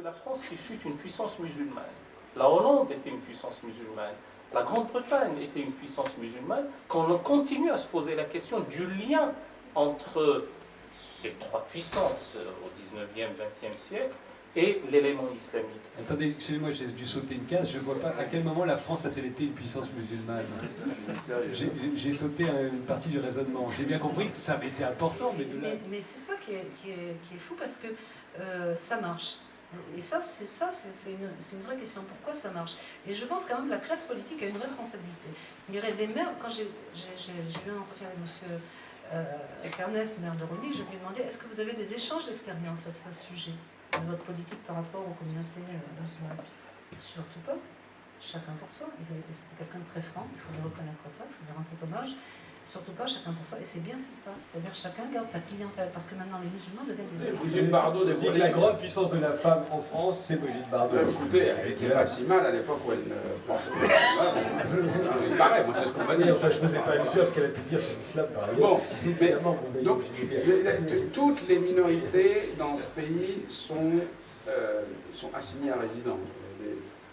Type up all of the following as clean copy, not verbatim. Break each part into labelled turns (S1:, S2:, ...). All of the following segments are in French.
S1: la France qui fut une puissance musulmane, la Hollande était une puissance musulmane, la Grande-Bretagne était une puissance musulmane, qu'on continue à se poser la question du lien entre ces trois puissances au 19e, 20e siècle et l'élément islamique.
S2: Attendez, excusez-moi, j'ai dû sauter une case, je ne vois pas à quel moment la France a-t-elle été une puissance musulmane. J'ai sauté une partie du raisonnement. J'ai bien compris que ça avait été important, mais de là...
S3: Mais c'est ça qui est fou, parce que ça marche. Et ça, c'est une vraie question. Pourquoi ça marche? Et je pense quand même que la classe politique a une responsabilité. Les maires, quand j'ai eu un entretien avec M. Ernest, maire de Rony, je lui ai demandé, est-ce que vous avez des échanges d'expérience à ce sujet de votre politique par rapport aux communautés musulmanes? Surtout pas. Chacun pour soi. C'était quelqu'un de très franc, il faut lui reconnaître ça, il faut lui rendre cet hommage. Surtout pas chacun pour soi. Et c'est bien ce qui se passe. C'est-à-dire chacun garde sa clientèle. Parce que maintenant les musulmans deviennent des...
S4: Brigitte Bardot
S2: dit que la grande puissance de la femme en France, c'est Brigitte Bardot.
S4: Écoutez, elle était pas si mal à l'époque où elle pensait au islam. Il paraît, moi c'est ce qu'on m'a dit.
S2: Enfin, je ne faisais pas allusion à ce qu'elle a pu dire sur l'islam par ailleurs.
S4: Bon,
S2: évidemment,
S4: donc, toutes les minorités dans ce pays sont assignées à résidence.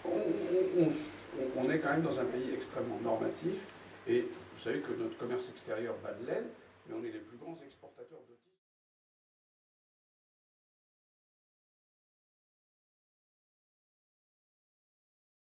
S4: On est quand même dans un pays extrêmement normatif, et vous savez que notre commerce extérieur bat de l'aile, mais on est les plus grands exportateurs de